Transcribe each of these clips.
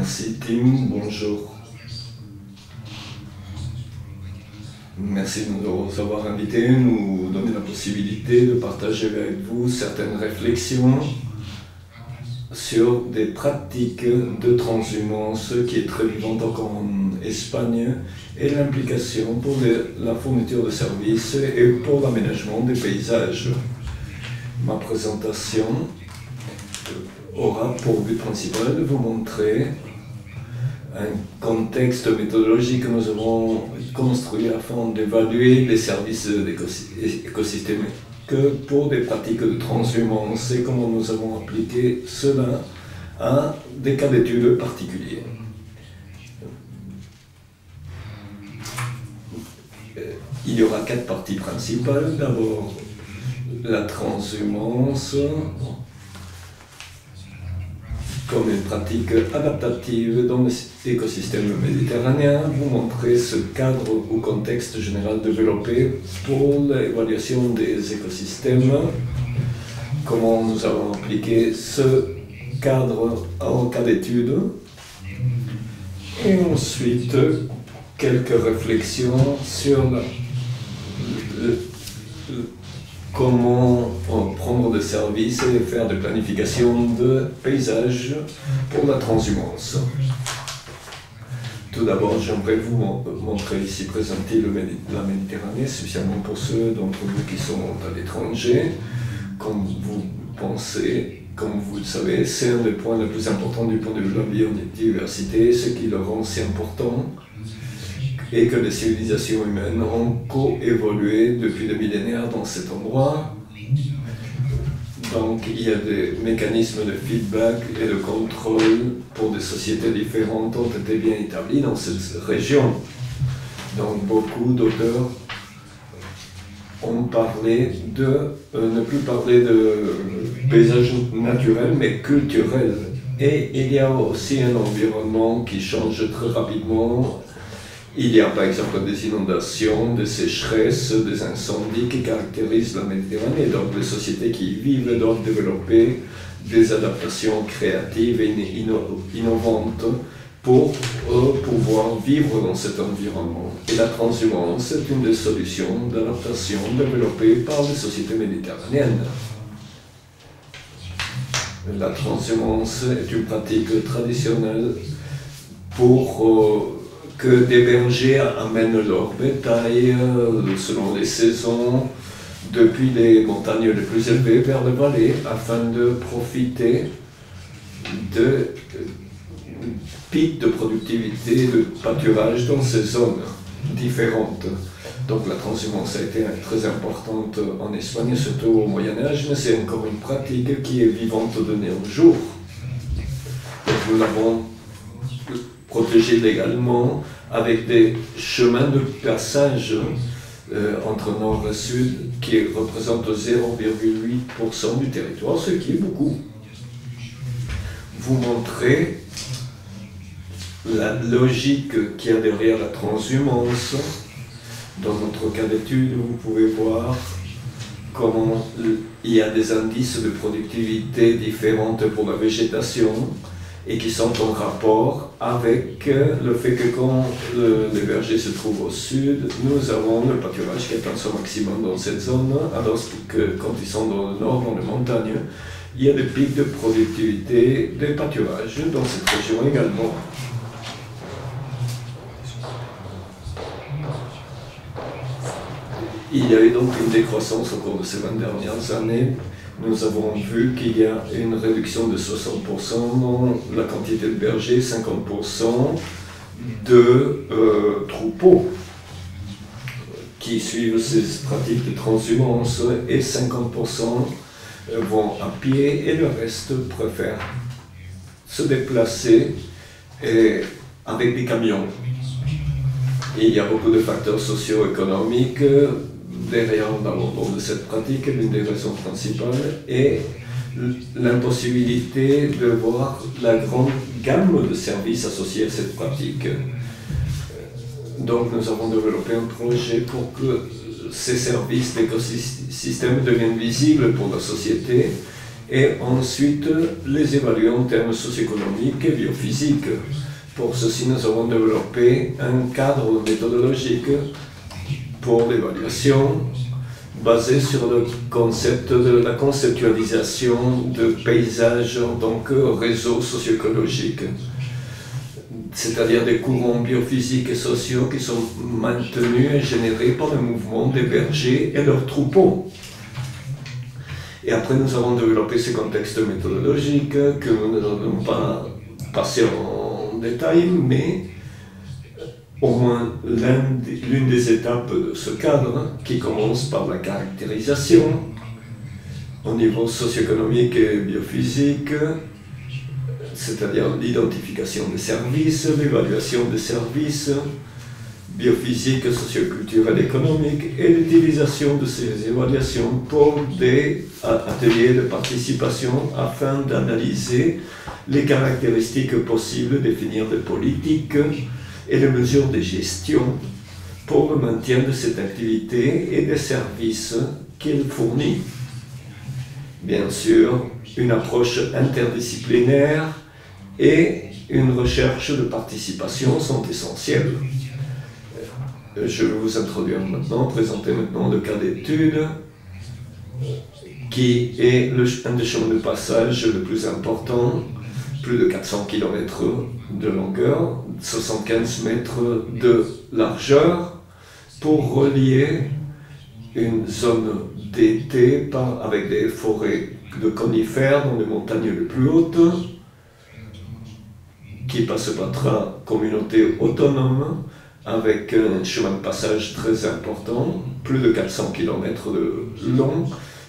Merci Tim, bonjour. Merci de nous avoir invités, nous donner la possibilité de partager avec vous certaines réflexions sur des pratiques de transhumance qui est très vivante encore en Espagne et l'implication pour la fourniture de services et pour l'aménagement des paysages. Ma présentation aura pour but principal de vous montrer un contexte méthodologique que nous avons construit afin d'évaluer les services écosystémiques pour des pratiques de transhumance et comment nous avons appliqué cela à des cas d'études particuliers. Il y aura 4 parties principales. D'abord, la transhumance comme une pratique adaptative dans l'écosystème méditerranéen, vous montrer ce cadre ou contexte général développé pour l'évaluation des écosystèmes, comment nous avons appliqué ce cadre en cas d'étude, et ensuite quelques réflexions sur comment prendre des services et faire des planifications de paysages pour la transhumance. Tout d'abord, j'aimerais vous montrer ici, présenter la Méditerranée, spécialement pour ceux d'entre vous qui sont à l'étranger. Comme vous pensez, comme vous le savez, c'est un des points les plus importants du point de vue de la biodiversité, ce qui le rend si important, et que les civilisations humaines ont coévolué depuis des millénaires dans cet endroit. Donc il y a des mécanismes de feedback et de contrôle pour des sociétés différentes ont été bien établis dans cette région. Donc beaucoup d'auteurs ont parlé de ne plus parler de paysage naturel mais culturel. Et il y a aussi un environnement qui change très rapidement. Il y a par exemple des inondations, des sécheresses, des incendies qui caractérisent la Méditerranée. Donc les sociétés qui y vivent doivent développer des adaptations créatives et innovantes pour pouvoir vivre dans cet environnement. Et la transhumance est une des solutions d'adaptation développées par les sociétés méditerranéennes. La transhumance est une pratique traditionnelle pour que des bergers amènent leur bétail selon les saisons depuis les montagnes les plus élevées vers les vallées afin de profiter de pics de productivité de pâturage dans ces zones différentes. Donc la transhumance a été très importante en Espagne, surtout au Moyen-Âge, mais c'est encore une pratique qui est vivante de nos jours. Donc nous l'avons protégé légalement avec des chemins de passage entre nord et sud qui représentent 0,8% du territoire, ce qui est beaucoup. Vous montrer la logique qu'il y a derrière la transhumance. Dans notre cas d'étude, vous pouvez voir comment il y a des indices de productivité différentes pour la végétation et qui sont en rapport avec le fait que quand les vergers se trouvent au sud, nous avons le pâturage qui atteint son maximum dans cette zone, alors que quand ils sont dans le nord, dans les montagnes, il y a des pics de productivité des pâturages dans cette région également. Il y a eu donc une décroissance au cours de ces 20 dernières années. Nous avons vu qu'il y a une réduction de 60% dans la quantité de bergers, 50% de troupeaux qui suivent ces pratiques de transhumance et 50% vont à pied et le reste préfèrent se déplacer avec des camions. Et il y a beaucoup de facteurs socio-économiques derrière l'abandon de cette pratique. L'une des raisons principales est l'impossibilité de voir la grande gamme de services associés à cette pratique. Donc nous avons développé un projet pour que ces services d'écosystème deviennent visibles pour la société et ensuite les évaluer en termes socio-économiques et biophysiques. Pour ceci, nous avons développé un cadre méthodologique pour l'évaluation basé sur le concept de la conceptualisation de paysages en tant que réseau socio-écologique, c'est-à-dire des courants biophysiques et sociaux qui sont maintenus et générés par le mouvement des bergers et leurs troupeaux. Et après, nous avons développé ce contexte méthodologique que nous n'allons pas passer en détail, mais au moins l'une des étapes de ce cadre, qui commence par la caractérisation au niveau socio-économique et biophysique, c'est-à-dire l'identification des services, l'évaluation des services biophysiques, socio-culturels, économiques, et l'utilisation de ces évaluations pour des ateliers de participation afin d'analyser les caractéristiques possibles, définir des politiques et les mesures de gestion pour le maintien de cette activité et des services qu'il fournit. Bien sûr, une approche interdisciplinaire et une recherche de participation sont essentielles. Je vais vous introduire maintenant, présenter maintenant le cas d'étude qui est un des chemins de passage le plus important, plus de 400 km de longueur, 75 mètres de largeur, pour relier une zone d'été avec des forêts de conifères dans les montagnes les plus hautes, qui passe par la communauté autonome, avec un chemin de passage très important, plus de 400 km de long,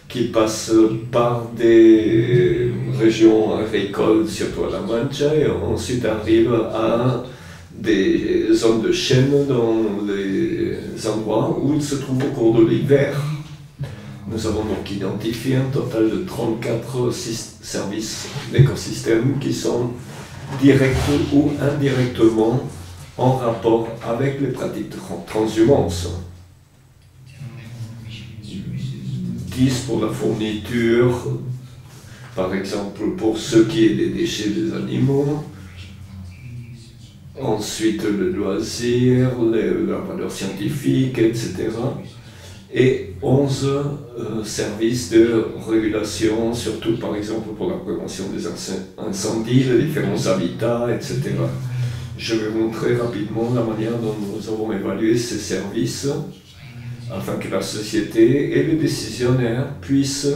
qui passe par des régions agricoles, surtout à la Mancha, et ensuite arrive à des zones de chêne dans les endroits où il se trouve au cours de l'hiver. Nous avons donc identifié un total de 34 services d'écosystèmes qui sont directs ou indirectement en rapport avec les pratiques de transhumance. 10 pour la fourniture, par exemple pour ce qui est des déchets des animaux, ensuite le loisir, la valeur scientifique, etc. Et 11 services de régulation, surtout par exemple pour la prévention des incendies, les différents habitats, etc. Je vais vous montrer rapidement la manière dont nous avons évalué ces services afin que la société et les décisionnaires puissent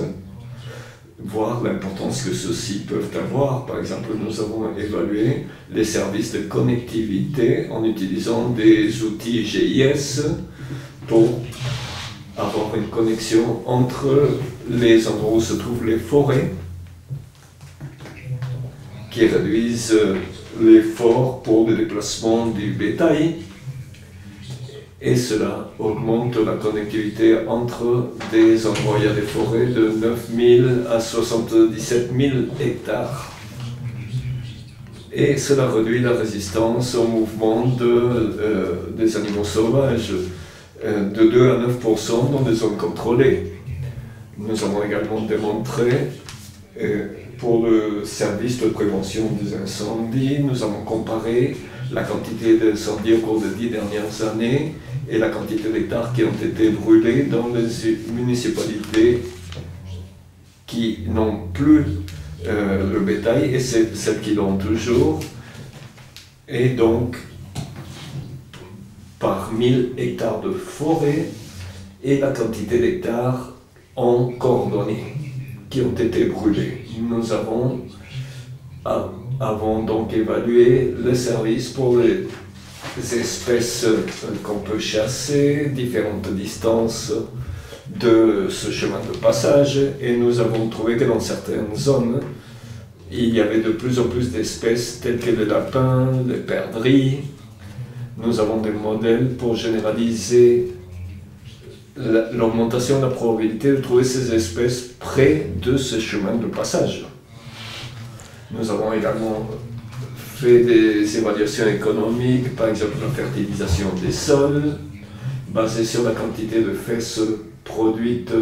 voir l'importance que ceux-ci peuvent avoir. Par exemple, nous avons évalué les services de connectivité en utilisant des outils GIS pour avoir une connexion entre les endroits où se trouvent les forêts, qui réduisent l'effort pour le déplacement du bétail, et cela augmente la connectivité entre des endroits où il y a des forêts de 9000 à 77 000 hectares. Et cela réduit la résistance au mouvement des animaux sauvages de 2 à 9% dans des zones contrôlées. Nous avons également démontré, pour le service de prévention des incendies, nous avons comparé la quantité d'incendies au cours des 10 dernières années et la quantité d'hectares qui ont été brûlés dans les municipalités qui n'ont plus le bétail et celles qui l'ont toujours. Et donc, par 1000 hectares de forêt et la quantité d'hectares en coordonnées qui ont été brûlés. Nous avons donc évalué les services pour les espèces qu'on peut chasser, différentes distances de ce chemin de passage, et nous avons trouvé que dans certaines zones, il y avait de plus en plus d'espèces telles que les lapins, les perdrix. Nous avons des modèles pour généraliser l'augmentation de la probabilité de trouver ces espèces près de ce chemin de passage. Nous avons également fait des évaluations économiques, par exemple la fertilisation des sols, basée sur la quantité de fesses produites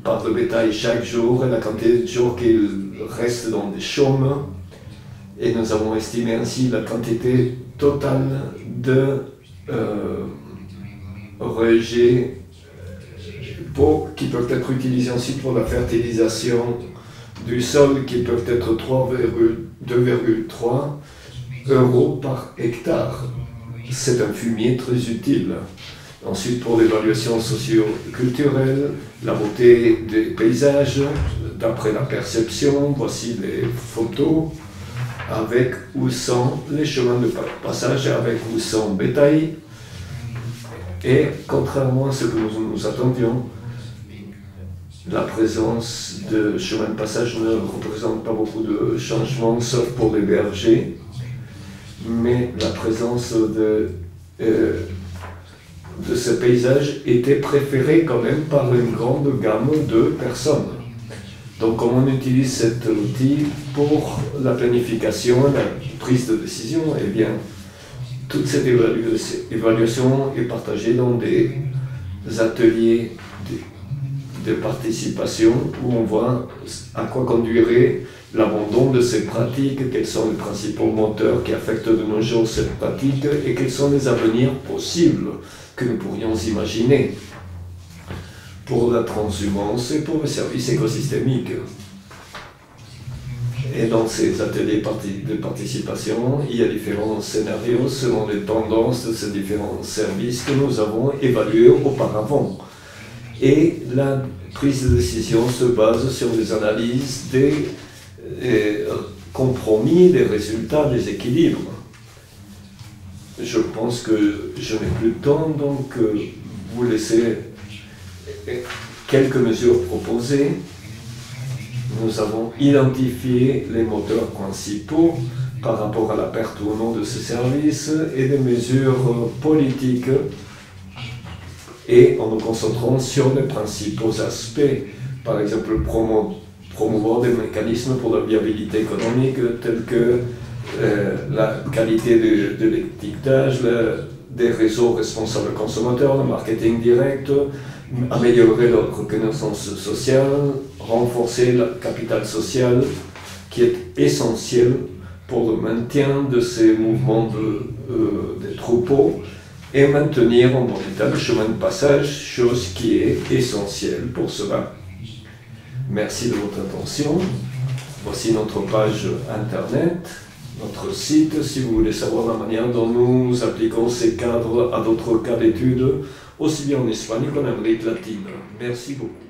part de bétail chaque jour et la quantité de jours qu'ils restent dans des chômes. Et nous avons estimé ainsi la quantité totale de rejets qui peuvent être utilisés ensuite pour la fertilisation du sol, qui peuvent être 2,3 euros par hectare. C'est un fumier très utile. Ensuite, pour l'évaluation socio-culturelle, la beauté des paysages, d'après la perception, voici les photos, avec ou sans les chemins de passage, avec ou sans bétail. Et contrairement à ce que nous attendions, la présence de chemins de passage ne représente pas beaucoup de changements, sauf pour les bergers, mais la présence de ce paysage était préférée quand même par une grande gamme de personnes. Donc comment on utilise cet outil pour la planification, la prise de décision? Eh bien, toute cette évaluation est partagée dans des ateliers de participation où on voit à quoi conduirait l'abandon de ces pratiques, quels sont les principaux moteurs qui affectent de nos jours cette pratique et quels sont les avenirs possibles que nous pourrions imaginer pour la transhumance et pour le service écosystémique. Et dans ces ateliers de participation, il y a différents scénarios selon les tendances de ces différents services que nous avons évalués auparavant. Et la prise de décision se base sur des analyses des compromis, des résultats, des équilibres. Je pense que je n'ai plus de temps, donc vous laissez quelques mesures proposées. Nous avons identifié les moteurs principaux par rapport à la perte ou non de ces services et des mesures politiques, et en nous concentrant sur les principaux aspects, par exemple promouvoir des mécanismes pour la viabilité économique tels que la qualité de l'étiquetage, des réseaux responsables consommateurs, le marketing direct, améliorer leur reconnaissance sociale, renforcer le capital social qui est essentiel pour le maintien de ces mouvements des troupeaux et maintenir en bon état le chemin de passage, chose qui est essentielle pour cela. Merci de votre attention. Voici notre page internet, notre site, si vous voulez savoir la manière dont nous appliquons ces cadres à d'autres cas d'études, aussi bien en Espagne qu'en Amérique latine. Merci beaucoup.